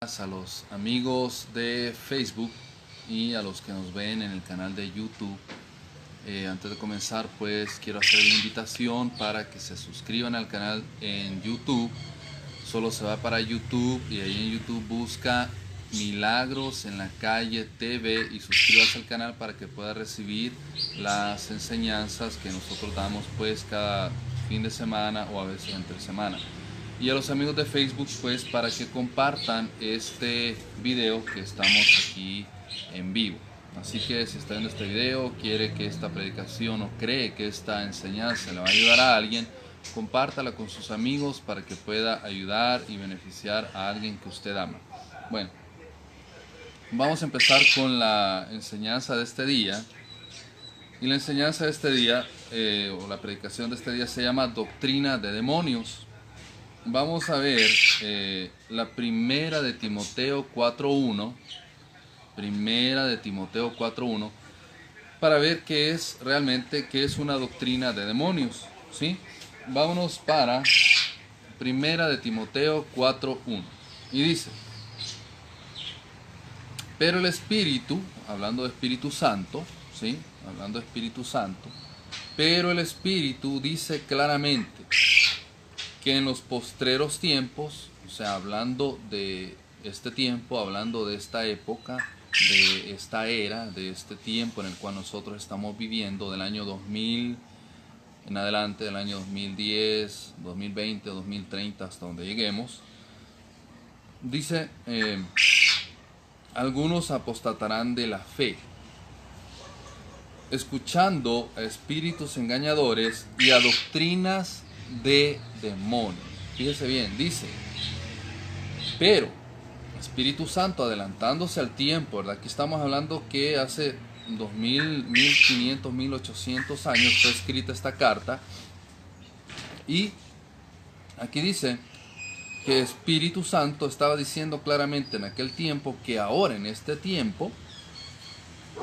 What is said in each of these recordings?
A los amigos de Facebook y a los que nos ven en el canal de YouTube. Antes de comenzar, pues quiero hacer una invitación para que se suscriban al canal en YouTube. Solo se va para YouTube y ahí en YouTube busca Milagros en la Calle TV y suscríbase al canal para que pueda recibir las enseñanzas que nosotros damos pues cada fin de semana o a veces entre semana. Y a los amigos de Facebook pues para que compartan este video que estamos aquí en vivo. Así que si está viendo este video, quiere que esta predicación o cree que esta enseñanza le va a ayudar a alguien, compártala con sus amigos para que pueda ayudar y beneficiar a alguien que usted ama. Bueno, vamos a empezar con la enseñanza de este día. Y la enseñanza de este día, o la predicación de este día, se llama Doctrina de Demonios. Vamos a ver la primera de Timoteo 4.1. Primera de Timoteo 4.1 para ver qué es realmente, qué es una doctrina de demonios, ¿sí? Vámonos para Primera de Timoteo 4.1 y dice: pero el Espíritu, hablando de Espíritu Santo, ¿sí? Hablando de Espíritu Santo, pero el Espíritu dice claramente que en los postreros tiempos, o sea, hablando de este tiempo, hablando de esta época, de esta era, de este tiempo en el cual nosotros estamos viviendo, del año 2000 en adelante, del año 2010, 2020, 2030, hasta donde lleguemos, dice, algunos apostatarán de la fe, escuchando a espíritus engañadores y a doctrinas de demonios. Fíjese bien, dice, pero Espíritu Santo adelantándose al tiempo, ¿verdad? Aquí estamos hablando que hace 2000, 1500, 1800 años fue escrita esta carta. Y aquí dice que Espíritu Santo estaba diciendo claramente en aquel tiempo que ahora en este tiempo,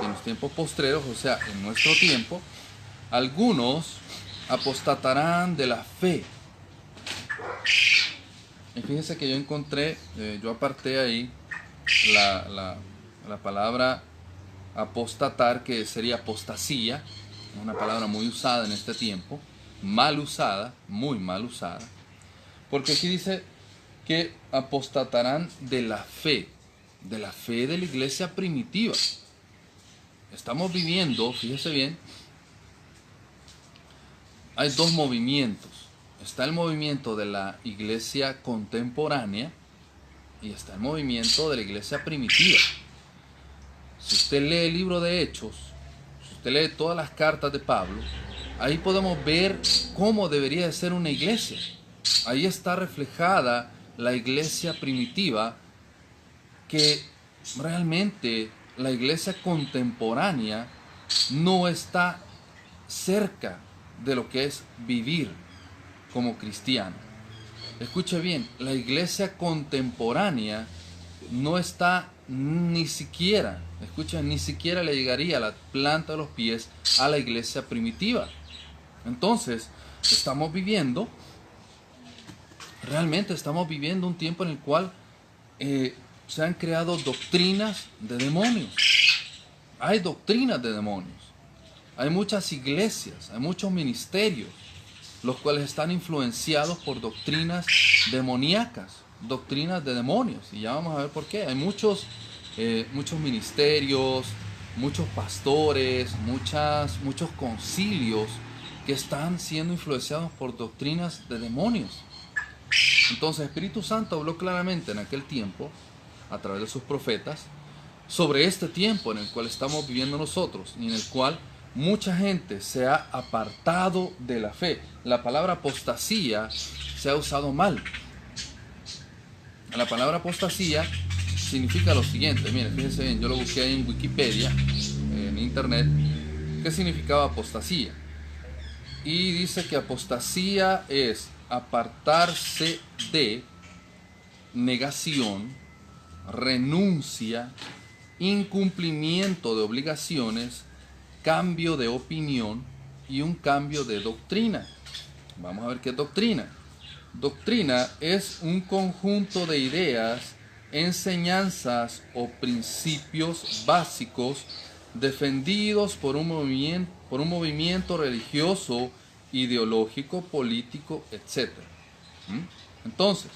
en los tiempos postreros, o sea, en nuestro tiempo, algunos apostatarán de la fe. Y fíjense que yo encontré, yo aparté ahí la palabra apostatar, que sería apostasía, una palabra muy usada en este tiempo, mal usada, muy mal usada, porque aquí dice que apostatarán de la fe de la iglesia primitiva. Estamos viviendo, fíjese bien, hay dos movimientos. Está el movimiento de la iglesia contemporánea y está el movimiento de la iglesia primitiva. Si usted lee el libro de Hechos, si usted lee todas las cartas de Pablo, ahí podemos ver cómo debería de ser una iglesia. Ahí está reflejada la iglesia primitiva, que realmente la iglesia contemporánea no está cerca de lo que es vivir como cristiano. Escuche bien, la iglesia contemporánea no está ni siquiera, escucha, ni siquiera le llegaría a la planta de los pies a la iglesia primitiva. Entonces, realmente estamos viviendo un tiempo en el cual se han creado doctrinas de demonios. Hay doctrinas de demonios. Hay muchas iglesias, hay muchos ministerios, los cuales están influenciados por doctrinas demoníacas, doctrinas de demonios. Y ya vamos a ver por qué. Hay muchos ministerios, muchos pastores, muchos concilios que están siendo influenciados por doctrinas de demonios. Entonces el Espíritu Santo habló claramente en aquel tiempo, a través de sus profetas, sobre este tiempo en el cual estamos viviendo nosotros y en el cual mucha gente se ha apartado de la fe. La palabra apostasía se ha usado mal. La palabra apostasía significa lo siguiente. Miren, fíjense bien, yo lo busqué ahí en Wikipedia, en internet, qué significaba apostasía. Y dice que apostasía es apartarse de, negación, renuncia, incumplimiento de obligaciones, cambio de opinión y un cambio de doctrina. Vamos a ver qué es doctrina. Doctrina es un conjunto de ideas enseñanzas o principios básicos defendidos por un movimiento religioso, ideológico, político, etc. Entonces,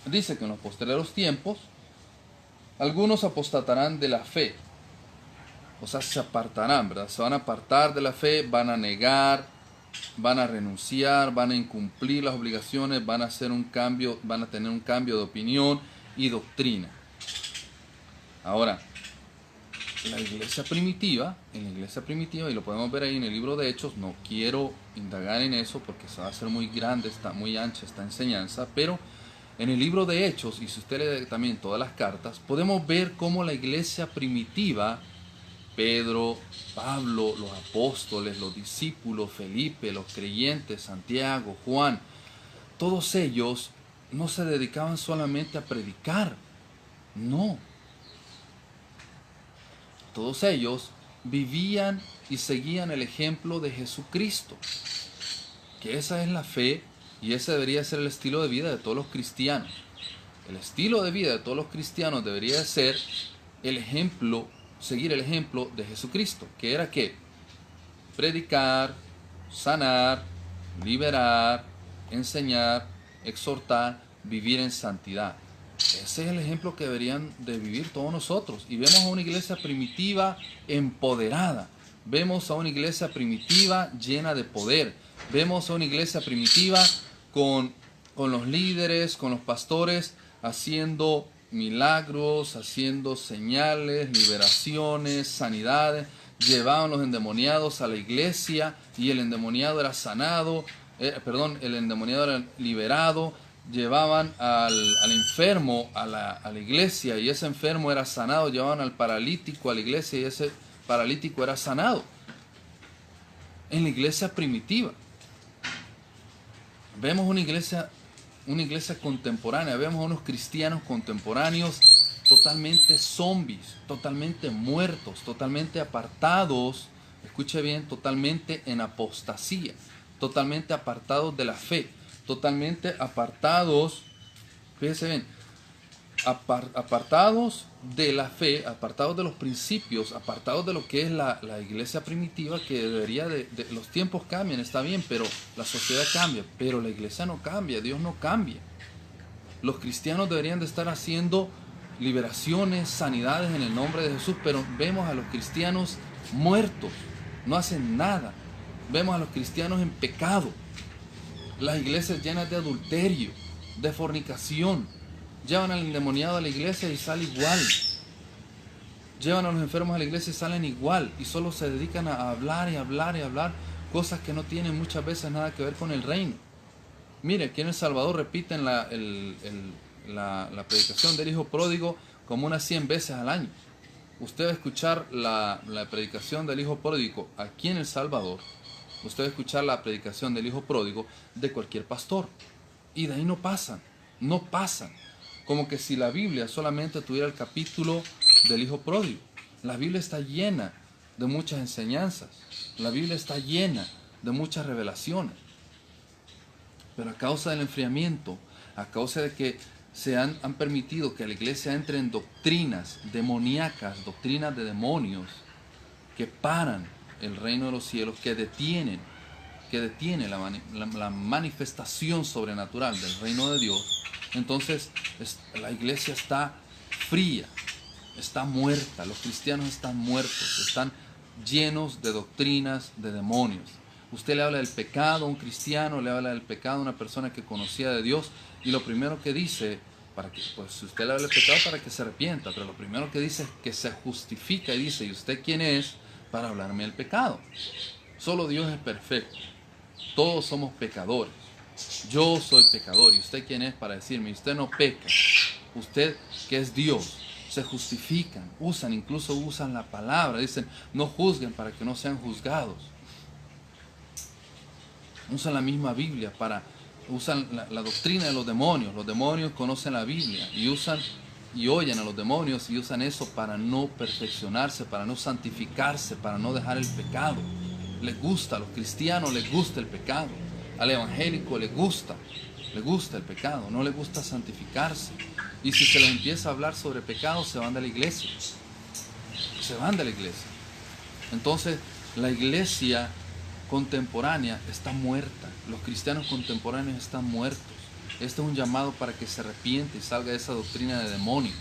dice que en los postreros tiempos algunos apostatarán de la fe, o sea, se apartarán, ¿verdad? Se van a apartar de la fe, van a negar, van a renunciar, van a incumplir las obligaciones, van a hacer un cambio, van a tener un cambio de opinión y doctrina. Ahora, en la iglesia primitiva, y lo podemos ver ahí en el libro de Hechos, no quiero indagar en eso porque se va a hacer muy grande, está muy ancha esta enseñanza, pero en el libro de Hechos, y si usted lee también todas las cartas, podemos ver cómo la iglesia primitiva, Pedro, Pablo, los apóstoles, los discípulos, Felipe, los creyentes, Santiago, Juan, todos ellos no se dedicaban solamente a predicar, no. Todos ellos vivían y seguían el ejemplo de Jesucristo, que esa es la fe y ese debería ser el estilo de vida de todos los cristianos. El estilo de vida de todos los cristianos debería ser el ejemplo, seguir el ejemplo de Jesucristo, que era ¿qué? Predicar, sanar, liberar, enseñar, exhortar, vivir en santidad. Ese es el ejemplo que deberían de vivir todos nosotros. Y vemos a una iglesia primitiva empoderada. Vemos a una iglesia primitiva llena de poder. Vemos a una iglesia primitiva con los líderes, con los pastores, haciendo milagros, haciendo señales, liberaciones, sanidades. Llevaban los endemoniados a la iglesia y el endemoniado era sanado, el endemoniado era liberado. Llevaban al enfermo a la iglesia y ese enfermo era sanado. Llevaban al paralítico a la iglesia y ese paralítico era sanado. En la iglesia primitiva. Vemos una iglesia contemporánea, vemos a unos cristianos contemporáneos totalmente zombies, totalmente muertos, totalmente apartados, escuche bien, totalmente en apostasía, totalmente apartados de la fe, totalmente apartados, fíjense bien, apartados de la fe, apartados de los principios, apartados de lo que es la iglesia primitiva, que debería los tiempos cambian, está bien, pero la sociedad cambia, pero la iglesia no cambia, Dios no cambia. Los cristianos deberían de estar haciendo liberaciones, sanidades en el nombre de Jesús, pero vemos a los cristianos muertos, no hacen nada. Vemos a los cristianos en pecado, las iglesias llenas de adulterio, de fornicación. Llevan al endemoniado a la iglesia y sale igual. Llevan a los enfermos a la iglesia y salen igual. Y solo se dedican a hablar y hablar y hablar cosas que no tienen muchas veces nada que ver con el reino. Mire, aquí en El Salvador repiten la predicación del hijo pródigo como unas 100 veces al año. Usted va a escuchar la predicación del hijo pródigo aquí en El Salvador. Usted va a escuchar la predicación del hijo pródigo de cualquier pastor. Y de ahí no pasan. No pasan. Como que si la Biblia solamente tuviera el capítulo del hijo pródigo. La Biblia está llena de muchas enseñanzas. La Biblia está llena de muchas revelaciones. Pero a causa del enfriamiento, a causa de que han permitido que la iglesia entre en doctrinas demoníacas, doctrinas de demonios, que paran el reino de los cielos, que detiene la manifestación sobrenatural del reino de Dios, entonces la iglesia está fría, está muerta, los cristianos están muertos, están llenos de doctrinas de demonios. Usted le habla del pecado a un cristiano, le habla del pecado a una persona que conocía de Dios, y lo primero que dice, si usted le habla del pecado para que se arrepienta, pero lo primero que dice es que se justifica y dice, ¿y usted quién es para hablarme del pecado? Solo Dios es perfecto, todos somos pecadores. Yo soy pecador, ¿y usted quién es para decirme? Usted no peca, usted que es Dios. Se justifican, incluso usan la palabra, dicen, no juzguen para que no sean juzgados. Usan la misma Biblia usan la doctrina de los demonios. Los demonios conocen la Biblia y oyen a los demonios y usan eso para no perfeccionarse, para no santificarse, para no dejar el pecado. Les gusta, a los cristianos les gusta el pecado. Al evangélico le gusta el pecado, no le gusta santificarse. Y si se les empieza a hablar sobre pecado, se van de la iglesia. Se van de la iglesia. Entonces, la iglesia contemporánea está muerta. Los cristianos contemporáneos están muertos. Este es un llamado para que se arrepiente y salga de esa doctrina de demonios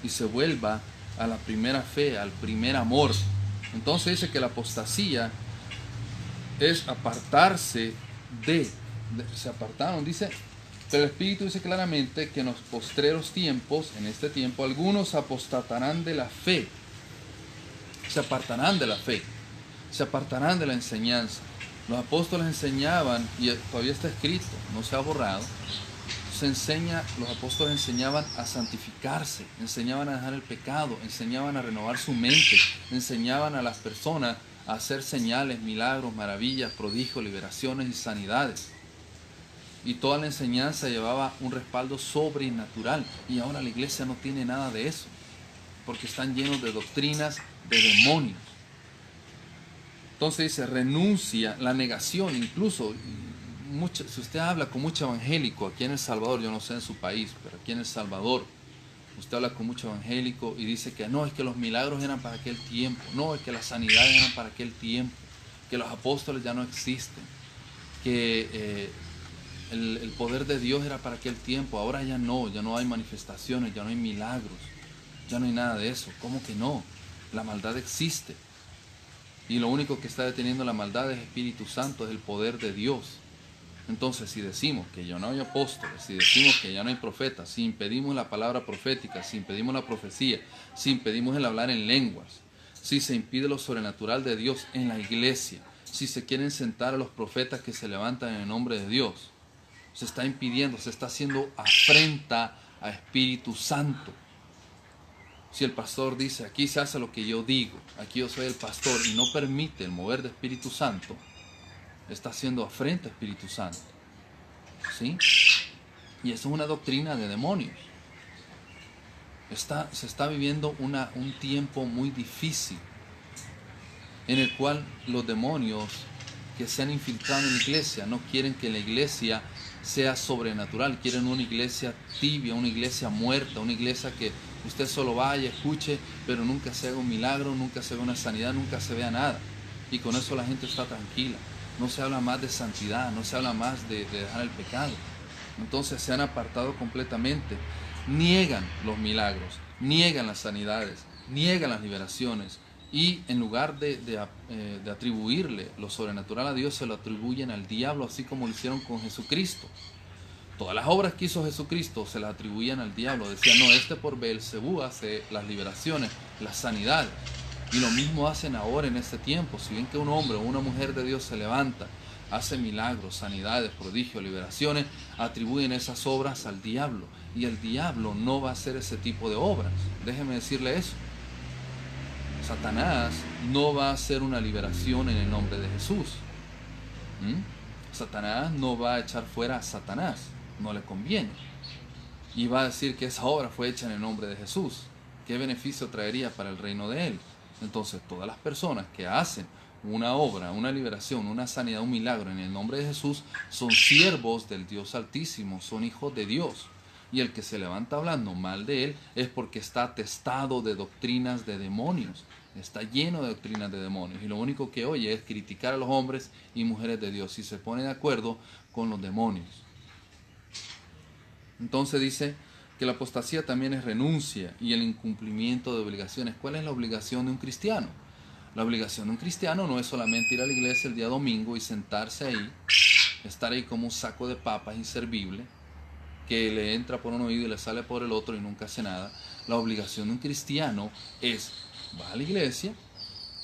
y se vuelva a la primera fe, al primer amor. Entonces dice que la apostasía es apartarse se apartaron, dice, pero el Espíritu dice claramente que en los postreros tiempos, en este tiempo, algunos apostatarán de la fe, se apartarán de la fe, se apartarán de la enseñanza. Los apóstoles enseñaban, y todavía está escrito, no se ha borrado, los apóstoles enseñaban a santificarse, enseñaban a dejar el pecado, enseñaban a renovar su mente, enseñaban a las personas a hacer señales, milagros, maravillas, prodigios, liberaciones y sanidades. Y toda la enseñanza llevaba un respaldo sobrenatural. Y ahora la iglesia no tiene nada de eso, porque están llenos de doctrinas de demonios. Entonces dice, renuncia, la negación, incluso, si usted habla con mucho evangélico aquí en El Salvador, yo no sé en su país, pero aquí en El Salvador, usted habla con mucho evangélico y dice que no, es que los milagros eran para aquel tiempo, no, es que las sanidades eran para aquel tiempo, que los apóstoles ya no existen, que el poder de Dios era para aquel tiempo, ahora ya no hay manifestaciones, ya no hay milagros, ya no hay nada de eso. ¿Cómo que no? La maldad existe. Y lo único que está deteniendo la maldad es Espíritu Santo, es el poder de Dios. Entonces, si decimos que ya no hay apóstoles, si decimos que ya no hay profetas, si impedimos la palabra profética, si impedimos la profecía, si impedimos el hablar en lenguas, si se impide lo sobrenatural de Dios en la iglesia, si se quieren sentar a los profetas que se levantan en el nombre de Dios, se está impidiendo, se está haciendo afrenta a Espíritu Santo. Si el pastor dice, aquí se hace lo que yo digo, aquí yo soy el pastor, y no permite el mover de Espíritu Santo, está haciendo afrenta a Espíritu Santo. ¿Sí? Y eso es una doctrina de demonios. Se está viviendo un tiempo muy difícil, en el cual los demonios que se han infiltrado en la iglesia no quieren que la iglesia sea sobrenatural, quieren una iglesia tibia, una iglesia muerta, una iglesia que usted solo vaya, escuche, pero nunca se haga un milagro, nunca se haga una sanidad, nunca se vea nada. Y con eso la gente está tranquila. No se habla más de santidad, no se habla más de dejar el pecado. Entonces se han apartado completamente. Niegan los milagros, niegan las sanidades, niegan las liberaciones. Y en lugar de atribuirle lo sobrenatural a Dios, se lo atribuyen al diablo, así como lo hicieron con Jesucristo. Todas las obras que hizo Jesucristo se las atribuían al diablo. Decían, no, por Beelzebú hace las liberaciones, las sanidades. Y lo mismo hacen ahora en este tiempo. Si ven que un hombre o una mujer de Dios se levanta, hace milagros, sanidades, prodigios, liberaciones, atribuyen esas obras al diablo. Y el diablo no va a hacer ese tipo de obras. Déjeme decirle eso. Satanás no va a hacer una liberación en el nombre de Jesús. Satanás no va a echar fuera a Satanás. No le conviene. Y va a decir que esa obra fue hecha en el nombre de Jesús. ¿Qué beneficio traería para el reino de Él? Entonces, todas las personas que hacen una obra, una liberación, una sanidad, un milagro en el nombre de Jesús, son siervos del Dios Altísimo, son hijos de Dios. Y el que se levanta hablando mal de Él es porque está atestado de doctrinas de demonios. Está lleno de doctrinas de demonios. Y lo único que oye es criticar a los hombres y mujeres de Dios y se pone de acuerdo con los demonios. Entonces dice que la apostasía también es renuncia y el incumplimiento de obligaciones. ¿Cuál es la obligación de un cristiano? La obligación de un cristiano no es solamente ir a la iglesia el día domingo y sentarse ahí, estar ahí como un saco de papas inservible, que le entra por un oído y le sale por el otro y nunca hace nada. La obligación de un cristiano es, va a la iglesia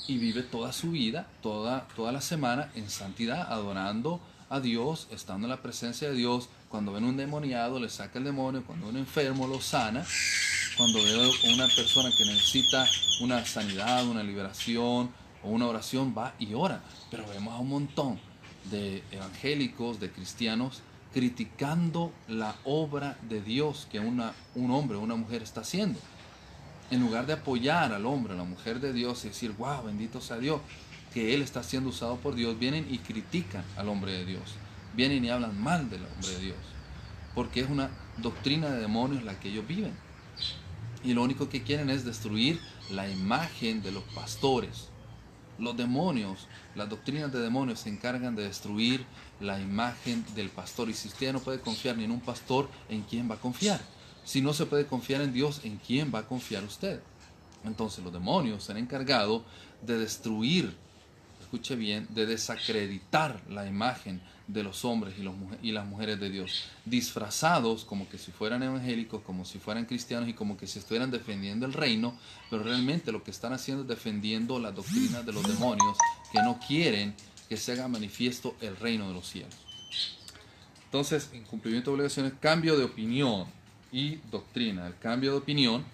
y vive toda su vida, toda la semana en santidad, adorando a Dios, estando en la presencia de Dios. Cuando ven un demoniado, le saca el demonio. Cuando ven un enfermo, lo sana. Cuando ve a una persona que necesita una sanidad, una liberación o una oración, va y ora. Pero vemos a un montón de evangélicos, de cristianos, criticando la obra de Dios que un hombre o una mujer está haciendo. En lugar de apoyar al hombre o la mujer de Dios y decir, wow, bendito sea Dios, que él está siendo usado por Dios, vienen y critican al hombre de Dios. Vienen y hablan mal del hombre de Dios. Porque es una doctrina de demonios la que ellos viven. Y lo único que quieren es destruir la imagen de los pastores. Los demonios, las doctrinas de demonios se encargan de destruir la imagen del pastor. Y si usted no puede confiar ni en un pastor, ¿en quién va a confiar? Si no se puede confiar en Dios, ¿en quién va a confiar usted? Entonces los demonios se han encargado de destruir, escuche bien, de desacreditar la imagen de los hombres y las mujeres de Dios, disfrazados como que si fueran evangélicos, como si fueran cristianos y como que si estuvieran defendiendo el reino, pero realmente lo que están haciendo es defendiendo las doctrinas de los demonios que no quieren que se haga manifiesto el reino de los cielos. Entonces, incumplimiento de obligaciones, cambio de opinión y doctrina. El cambio de opinión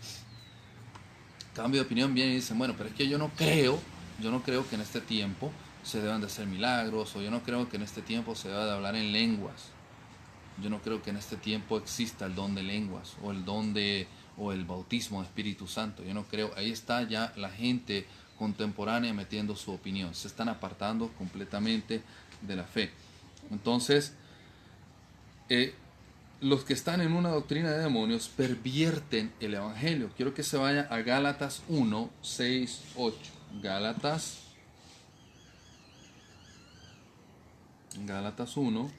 viene y dicen, bueno, pero es que yo no creo que en este tiempo se deban de hacer milagros, o yo no creo que en este tiempo se deba de hablar en lenguas. Yo no creo que en este tiempo exista el don de lenguas, o el bautismo de Espíritu Santo. Yo no creo. Ahí está ya la gente contemporánea metiendo su opinión. Se están apartando completamente de la fe. Entonces, los que están en una doctrina de demonios pervierten el evangelio. Quiero que se vaya a Gálatas 1, 6, 8. Gálatas 1.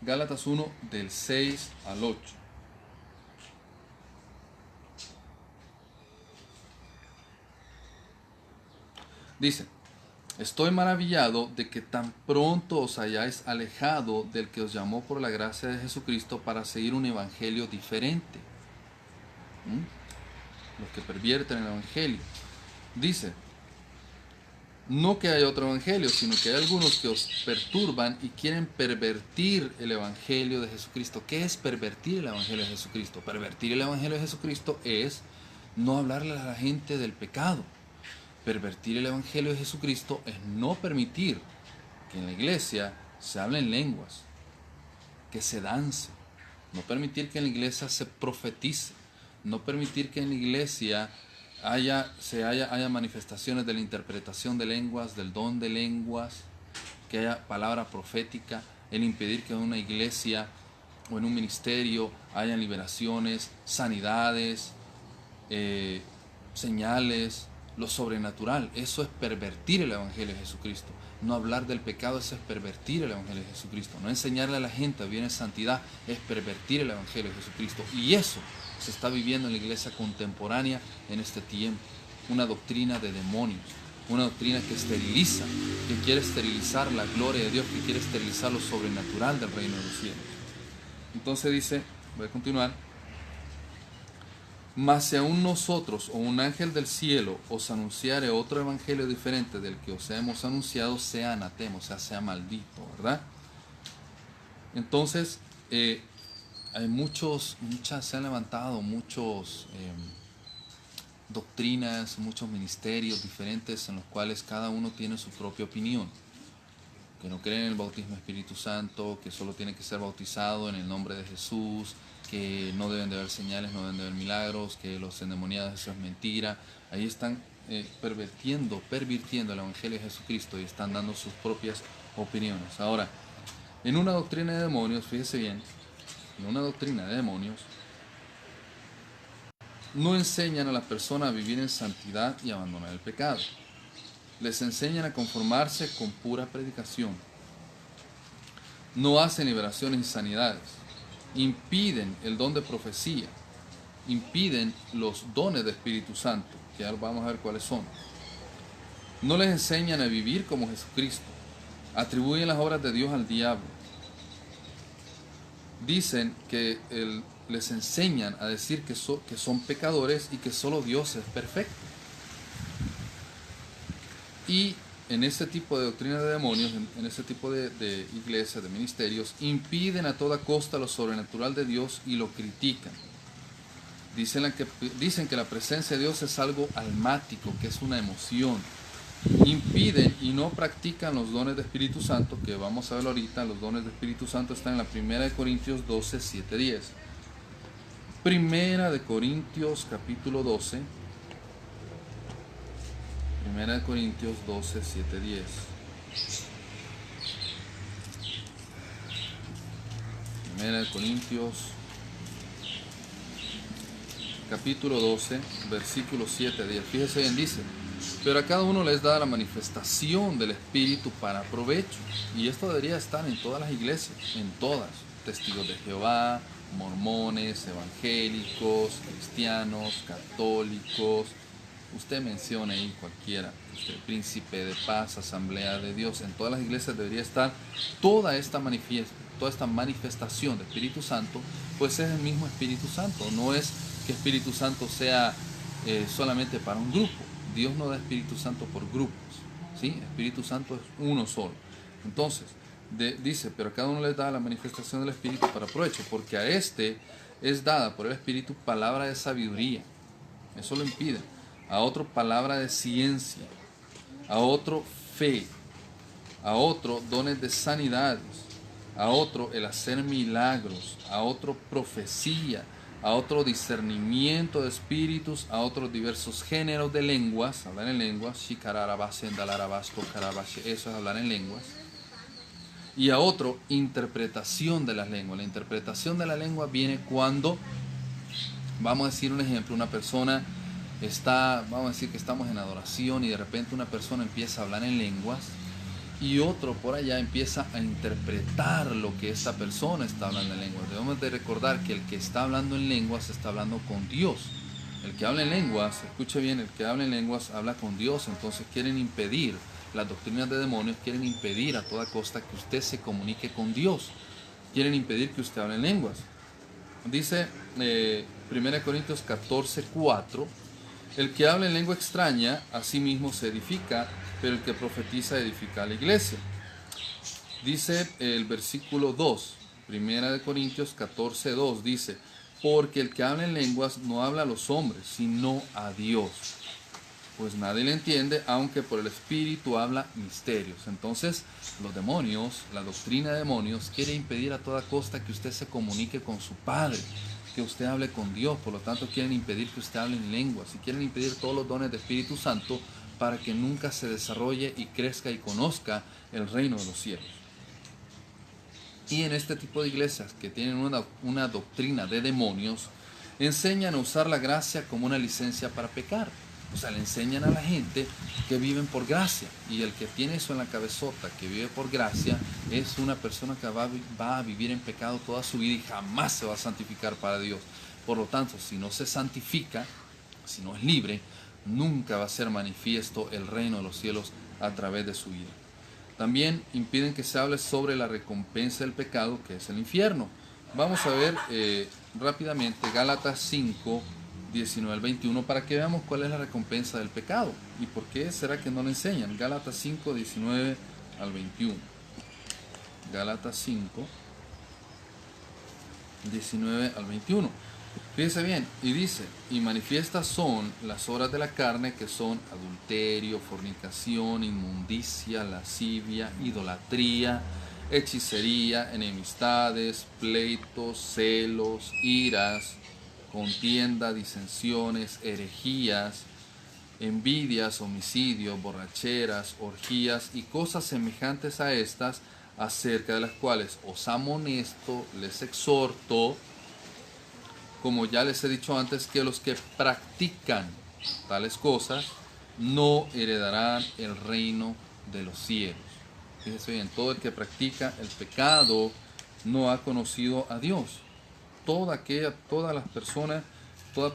Gálatas 1 del 6 al 8. Dice, estoy maravillado de que tan pronto os hayáis alejado del que os llamó por la gracia de Jesucristo para seguir un evangelio diferente. Los que pervierten el evangelio. Dice, no que haya otro evangelio, sino que hay algunos que os perturban y quieren pervertir el evangelio de Jesucristo. ¿Qué es pervertir el evangelio de Jesucristo? Pervertir el evangelio de Jesucristo es no hablarle a la gente del pecado. Pervertir el evangelio de Jesucristo es no permitir que en la iglesia se hable en lenguas, que se dance, no permitir que en la iglesia se profetice, no permitir que en la iglesia haya manifestaciones de la interpretación de lenguas, del don de lenguas, que haya palabra profética, el impedir que en una iglesia o en un ministerio hayan liberaciones, sanidades, señales, lo sobrenatural. Eso es pervertir el evangelio de Jesucristo. No hablar del pecado, eso es pervertir el evangelio de Jesucristo. No enseñarle a la gente a vivir en santidad es pervertir el evangelio de Jesucristo. Y eso se está viviendo en la iglesia contemporánea en este tiempo. Una doctrina de demonios, una doctrina que esteriliza, que quiere esterilizar la gloria de Dios, que quiere esterilizar lo sobrenatural del reino de los cielos. Entonces dice, voy a continuar, mas si aún nosotros o un ángel del cielo os anunciare otro evangelio diferente del que os hemos anunciado, sea anatema, o sea maldito, ¿verdad? Entonces, se han levantado muchos doctrinas, muchos ministerios diferentes en los cuales cada uno tiene su propia opinión. Que no creen en el bautismo del Espíritu Santo, que solo tiene que ser bautizado en el nombre de Jesús, que no deben de haber señales, no deben de haber milagros, que los endemoniados, eso es mentira. Ahí están pervirtiendo el evangelio de Jesucristo y están dando sus propias opiniones. Ahora, en una doctrina de demonios, fíjese bien, en una doctrina de demonios, no enseñan a la persona a vivir en santidad y abandonar el pecado. Les enseñan a conformarse con pura predicación. No hacen liberaciones y sanidades. Impiden el don de profecía. Impiden los dones del Espíritu Santo, que ahora vamos a ver cuáles son. No les enseñan a vivir como Jesucristo. Atribuyen las obras de Dios al diablo. Dicen que les enseñan a decir que son pecadores y que solo Dios es perfecto. Y en este tipo de doctrina de demonios, en este tipo de iglesias, de ministerios, impiden a toda costa lo sobrenatural de Dios y lo critican. Dicen que la presencia de Dios es algo almático, que es una emoción, impiden y no practican los dones del Espíritu Santo, que vamos a ver ahorita. Los dones del Espíritu Santo están en la 1 Corintios 12, 7, 10. 1 Corintios capítulo 12. 1 Corintios 12, 7, 10. 1 Corintios capítulo 12, versículo 7, 10. Fíjese bien, dice: pero a cada uno les da la manifestación del Espíritu para provecho. Y esto debería estar en todas las iglesias, en todas. Testigos de Jehová, mormones, evangélicos, cristianos, católicos. Usted mencione ahí cualquiera. Usted, príncipe de paz, asamblea de Dios. En todas las iglesias debería estar toda esta manifestación del Espíritu Santo, pues es el mismo Espíritu Santo. No es que Espíritu Santo sea solamente para un grupo. Dios no da Espíritu Santo por grupos, ¿sí? Espíritu Santo es uno solo. Entonces, dice: pero a cada uno les da la manifestación del Espíritu para provecho, porque a este es dada por el Espíritu palabra de sabiduría. Eso lo impide. A otro palabra de ciencia, a otro fe, a otro dones de sanidades, a otro el hacer milagros, a otro profecía, a otro discernimiento de espíritus, a otros diversos géneros de lenguas, hablar en lenguas, eso es hablar en lenguas, y a otro interpretación de las lenguas. La interpretación de la lengua viene cuando, vamos a decir un ejemplo, una persona está, vamos a decir que estamos en adoración y de repente una persona empieza a hablar en lenguas y otro por allá empieza a interpretar lo que esta persona está hablando en lenguas. Debemos de recordar que el que está hablando en lenguas está hablando con Dios. El que habla en lenguas, escuche bien, el que habla en lenguas habla con Dios. Entonces quieren impedir, las doctrinas de demonios quieren impedir a toda costa que usted se comunique con Dios. Quieren impedir que usted hable en lenguas. Dice 1 Corintios 14, 4: el que habla en lengua extraña a sí mismo se edifica, pero el que profetiza edifica a la iglesia. Dice el versículo 2, 1 Corintios 14, 2, dice: porque el que habla en lenguas no habla a los hombres, sino a Dios, pues nadie le entiende, aunque por el Espíritu habla misterios. Entonces, los demonios, la doctrina de demonios, quiere impedir a toda costa que usted se comunique con su Padre, que usted hable con Dios. Por lo tanto, quieren impedir que usted hable en lenguas y quieren impedir todos los dones del Espíritu Santo para que nunca se desarrolle y crezca y conozca el reino de los cielos. Y en este tipo de iglesias que tienen una doctrina de demonios, enseñan a usar la gracia como una licencia para pecar. O sea, le enseñan a la gente que viven por gracia. Y el que tiene eso en la cabezota, que vive por gracia, es una persona que va a vivir en pecado toda su vida y jamás se va a santificar para Dios. Por lo tanto, si no se santifica, si no es libre, nunca va a ser manifiesto el reino de los cielos a través de su vida. También impiden que se hable sobre la recompensa del pecado, que es el infierno. Vamos a ver rápidamente Gálatas 5, 19 al 21, para que veamos cuál es la recompensa del pecado y por qué será que no lo enseñan. Gálatas 5, 19 al 21. Gálatas 5, 19 al 21. Fíjese bien, y dice: y manifiestas son las obras de la carne, que son adulterio, fornicación, inmundicia, lascivia, idolatría, hechicería, enemistades, pleitos, celos, iras, contienda, disensiones, herejías, envidias, homicidios, borracheras, orgías y cosas semejantes a estas, acerca de las cuales os amonesto, les exhorto, como ya les he dicho antes, que los que practican tales cosas no heredarán el reino de los cielos. Fíjese bien, todo el que practica el pecado no ha conocido a Dios. Toda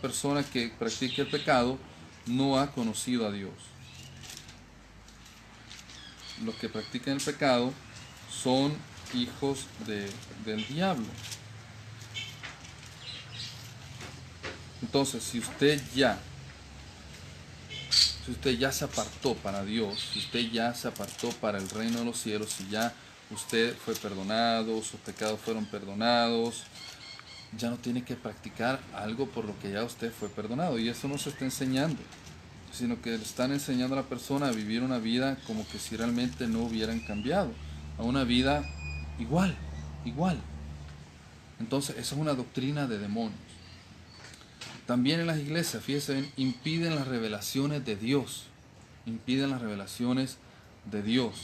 persona que practique el pecado no ha conocido a Dios. Los que practican el pecado son hijos del diablo. Entonces, si usted ya se apartó para Dios, si usted ya se apartó para el reino de los cielos, si ya usted fue perdonado, sus pecados fueron perdonados, ya no tiene que practicar algo por lo que ya usted fue perdonado. Y eso no se está enseñando. sino que le están enseñando a la persona a vivir una vida como que si realmente no hubieran cambiado, a una vida igual, igual. Entonces, esa es una doctrina de demonios. También en las iglesias, fíjense bien, impiden las revelaciones de Dios. Impiden las revelaciones de Dios.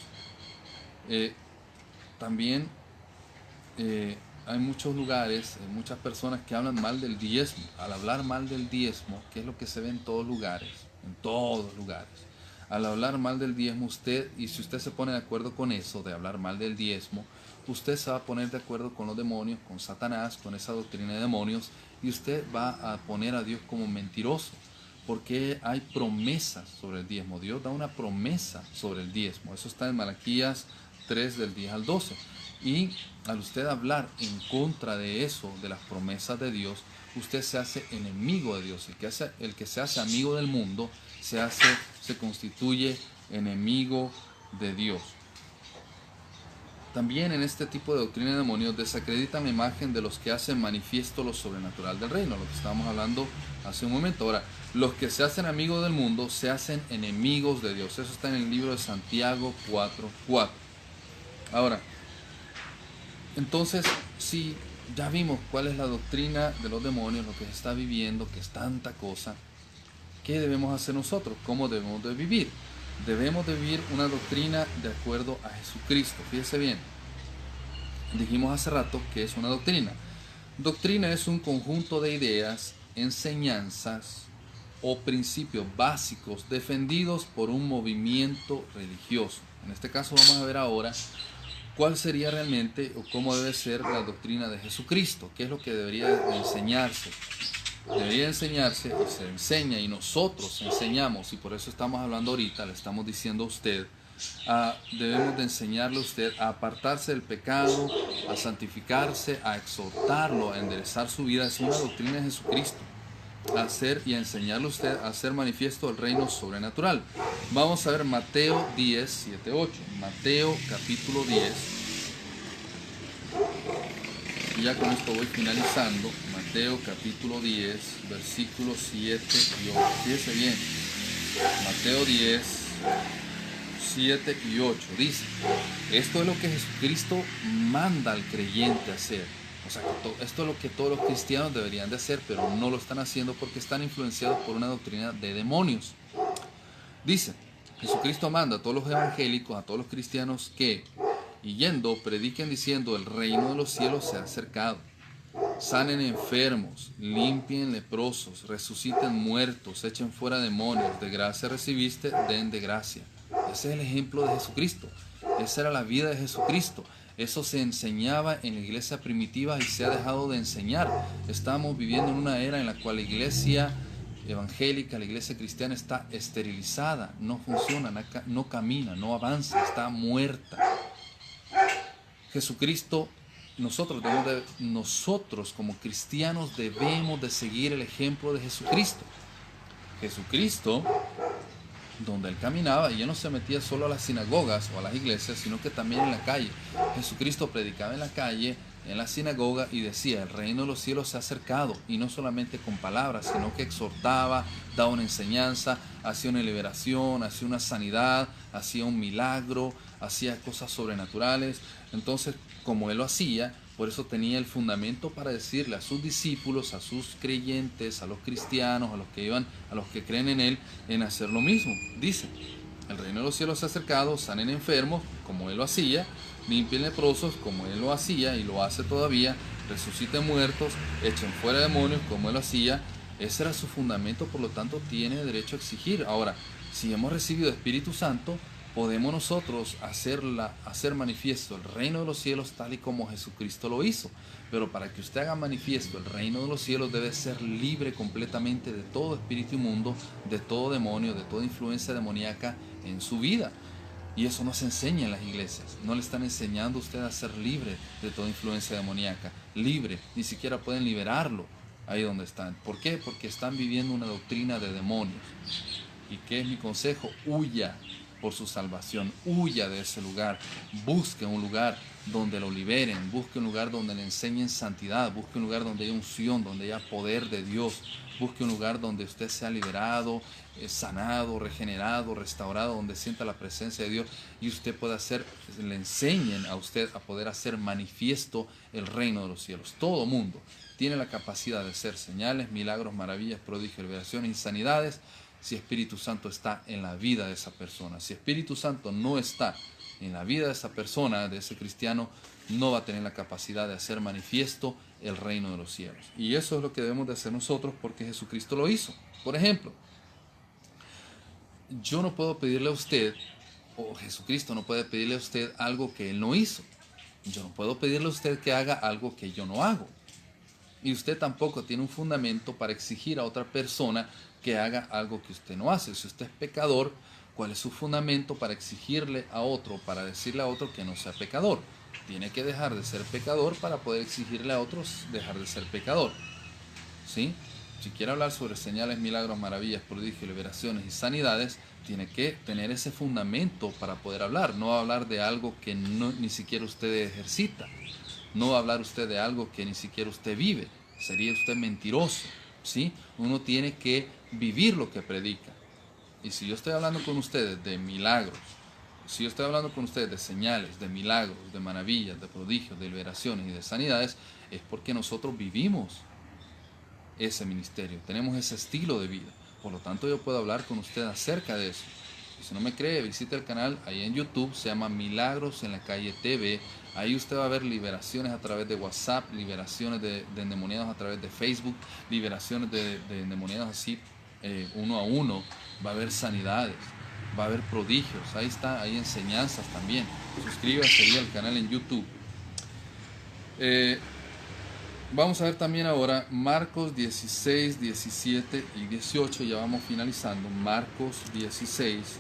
También hay muchos lugares, muchas personas que hablan mal del diezmo. Al hablar mal del diezmo, que es lo que se ve en todos lugares, al hablar mal del diezmo, usted, y si usted se pone de acuerdo con eso, de hablar mal del diezmo, usted se va a poner de acuerdo con los demonios, con Satanás, con esa doctrina de demonios, y usted va a poner a Dios como mentiroso, porque hay promesas sobre el diezmo. Dios da una promesa sobre el diezmo. Eso está en Malaquías 3 del 10 al 12. Y al usted hablar en contra de eso, de las promesas de Dios, usted se hace enemigo de Dios. El que se hace amigo del mundo se constituye enemigo de Dios. También en este tipo de doctrina de demonios desacreditan la imagen de los que hacen manifiesto lo sobrenatural del reino, lo que estábamos hablando hace un momento. Ahora, los que se hacen amigos del mundo se hacen enemigos de Dios. Eso está en el libro de Santiago 4:4. Ahora, entonces, si ya vimos cuál es la doctrina de los demonios, lo que se está viviendo, que es tanta cosa, ¿qué debemos hacer nosotros? ¿Cómo debemos de vivir? Debemos de vivir una doctrina de acuerdo a Jesucristo. Fíjese bien, dijimos hace rato que es una doctrina. Doctrina es un conjunto de ideas, enseñanzas o principios básicos defendidos por un movimiento religioso. En este caso vamos a ver ahora cuál sería realmente o cómo debe ser la doctrina de Jesucristo, qué es lo que debería enseñarse. Debería enseñarse y se enseña y nosotros enseñamos, y por eso estamos hablando ahorita, le estamos diciendo a usted, debemos de enseñarle a usted a apartarse del pecado, a santificarse, a exhortarlo, a enderezar su vida. Es una doctrina de Jesucristo, a hacer y a enseñarle a usted a hacer manifiesto el reino sobrenatural. Vamos a ver Mateo 10, 7, 8. Mateo capítulo 10. Y ya con esto voy finalizando. Mateo capítulo 10, versículos 7 y 8. Fíjese bien. Mateo 10, 7 y 8. Dice, esto es lo que Jesucristo manda al creyente hacer. O sea, esto es lo que todos los cristianos deberían de hacer, pero no lo están haciendo porque están influenciados por una doctrina de demonios. Dice, Jesucristo manda a todos los evangélicos, a todos los cristianos que, y yendo, prediquen diciendo, el reino de los cielos se ha acercado. Sanen enfermos, limpien leprosos, resuciten muertos, echen fuera demonios, de gracia recibiste, den de gracia. Ese es el ejemplo de Jesucristo. Esa era la vida de Jesucristo. Eso se enseñaba en la iglesia primitiva y se ha dejado de enseñar. Estamos viviendo en una era en la cual la iglesia evangélica, la iglesia cristiana está esterilizada, no funciona, no camina, no avanza, está muerta. Jesucristo, nosotros como cristianos debemos de seguir el ejemplo de Jesucristo. Jesucristo, donde él caminaba, y él no se metía solo a las sinagogas o a las iglesias, sino que también en la calle. Jesucristo predicaba en la calle, en la sinagoga, y decía, el reino de los cielos se ha acercado, y no solamente con palabras, sino que exhortaba, daba una enseñanza, hacía una liberación, hacía una sanidad, hacía un milagro, hacía cosas sobrenaturales. Entonces, como él lo hacía, por eso tenía el fundamento para decirle a sus discípulos, a sus creyentes, a los cristianos, a los que creen en él, en hacer lo mismo. Dice, el reino de los cielos se ha acercado, sanen enfermos, como él lo hacía, limpien leprosos, como él lo hacía y lo hace todavía, resuciten muertos, echen fuera demonios, como él lo hacía. Ese era su fundamento, por lo tanto tiene derecho a exigir. Ahora, si hemos recibido Espíritu Santo, podemos nosotros hacer manifiesto el reino de los cielos tal y como Jesucristo lo hizo. Pero para que usted haga manifiesto el reino de los cielos debe ser libre completamente de todo espíritu inmundo, de todo demonio, de toda influencia demoníaca en su vida. Y eso no se enseña en las iglesias. No le están enseñando a usted a ser libre de toda influencia demoníaca. Libre, ni siquiera pueden liberarlo ahí donde están. ¿Por qué? Porque están viviendo una doctrina de demonios. ¿Y qué es mi consejo? Huya. por su salvación. Huya de ese lugar, busque un lugar donde lo liberen, busque un lugar donde le enseñen santidad, busque un lugar donde haya unción, donde haya poder de Dios, busque un lugar donde usted sea liberado, sanado, regenerado, restaurado, donde sienta la presencia de Dios y usted pueda le enseñen a usted a poder hacer manifiesto el reino de los cielos. Todo mundo tiene la capacidad de hacer señales, milagros, maravillas, prodigios, liberaciones y sanidades si Espíritu Santo está en la vida de esa persona. Si Espíritu Santo no está en la vida de esa persona, de ese cristiano, no va a tener la capacidad de hacer manifiesto el reino de los cielos. Y eso es lo que debemos de hacer nosotros porque Jesucristo lo hizo. Por ejemplo, yo no puedo pedirle a usted, o Jesucristo no puede pedirle a usted algo que Él no hizo. Yo no puedo pedirle a usted que haga algo que yo no hago. Y usted tampoco tiene un fundamento para exigir a otra persona que haga algo que usted no hace. Si usted es pecador, ¿cuál es su fundamento para exigirle a otro, para decirle a otro que no sea pecador? Tiene que dejar de ser pecador para poder exigirle a otros dejar de ser pecador. ¿Sí? Si quiere hablar sobre señales, milagros, maravillas, prodigios, liberaciones y sanidades, tiene que tener ese fundamento para poder hablar. No va a hablar de algo que ni siquiera usted ejercita. No va a hablar usted de algo que ni siquiera usted vive. Sería usted mentiroso. ¿Sí? Uno tiene que vivir lo que predica. Y si yo estoy hablando con ustedes de milagros, si yo estoy hablando con ustedes de señales, de milagros, de maravillas, de prodigios, de liberaciones y de sanidades, es porque nosotros vivimos ese ministerio, tenemos ese estilo de vida. Por lo tanto, yo puedo hablar con usted acerca de eso. Y si no me cree, visite el canal ahí en YouTube, se llama Milagros en la Calle TV. Ahí usted va a ver liberaciones a través de WhatsApp, liberaciones de endemoniados a través de Facebook, liberaciones de endemoniados así uno a uno. Va a haber sanidades, va a haber prodigios. Ahí está, hay enseñanzas también. Suscríbase ahí al canal en YouTube. Vamos a ver también ahora Marcos 16, 17 y 18. Ya vamos finalizando. Marcos 16,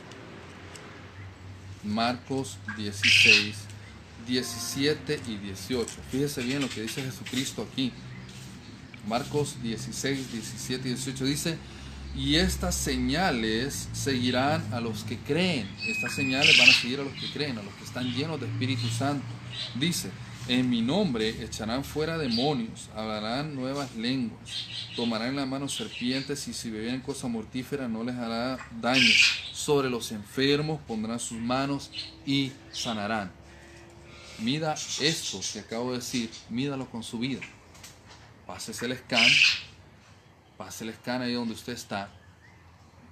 17 y 18. Fíjese bien lo que dice Jesucristo aquí. Marcos 16, 17 y 18 dice: y estas señales seguirán a los que creen. Estas señales van a seguir a los que creen, a los que están llenos de Espíritu Santo. Dice: en mi nombre echarán fuera demonios, hablarán nuevas lenguas, tomarán en la mano serpientes, y si bebieren cosa mortífera no les hará daño. Sobre los enfermos pondrán sus manos y sanarán. Mida esto que acabo de decir, mídalo con su vida. Pásese el scan ahí donde usted está.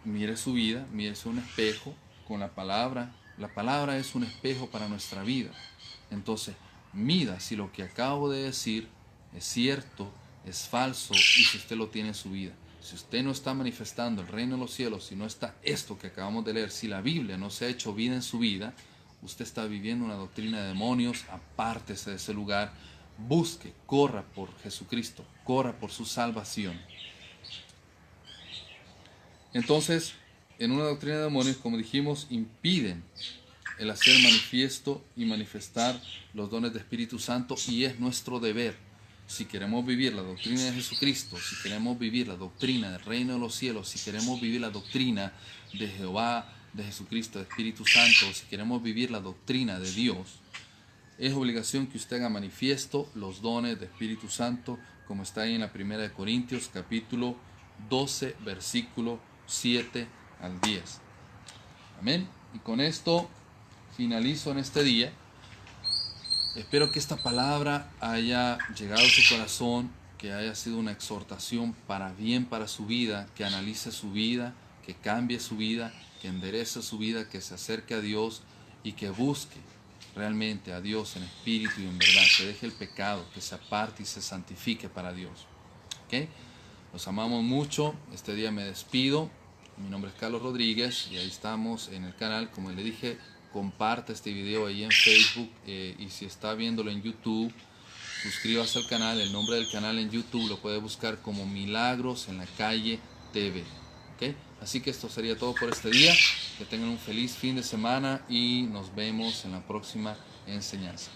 Mire su vida, mírese un espejo con la palabra. La palabra es un espejo para nuestra vida. Entonces, mida si lo que acabo de decir es cierto, es falso, y si usted lo tiene en su vida. Si usted no está manifestando el reino de los cielos, si no está esto que acabamos de leer, si la Biblia no se ha hecho vida en su vida, usted está viviendo una doctrina de demonios. Apártese de ese lugar, busque, corra por Jesucristo, corra por su salvación. Entonces, en una doctrina de demonios, como dijimos, impiden el hacer manifiesto y manifestar los dones de Espíritu Santo, y es nuestro deber. Si queremos vivir la doctrina de Jesucristo, si queremos vivir la doctrina del reino de los cielos, si queremos vivir la doctrina de Jehová, de Jesucristo, de Espíritu Santo, si queremos vivir la doctrina de Dios, es obligación que usted haga manifiesto los dones de Espíritu Santo, como está ahí en la 1 de Corintios, capítulo 12, versículo 7 al 10. Amén. Y con esto finalizo en este día. Espero que esta palabra haya llegado a su corazón, que haya sido una exhortación para bien para su vida, que analice su vida, que cambie su vida, que enderece su vida, que se acerque a Dios y que busque realmente a Dios en espíritu y en verdad, que deje el pecado, que se aparte y se santifique para Dios. ¿Okay? Los amamos mucho. Este día me despido. Mi nombre es Carlos Rodríguez y ahí estamos en el canal. Como le dije, comparte este video ahí en Facebook, y si está viéndolo en YouTube, suscríbase al canal. El nombre del canal en YouTube lo puede buscar como Milagros en la Calle TV. ¿Okay? Así que esto sería todo por este día. Que tengan un feliz fin de semana y nos vemos en la próxima enseñanza.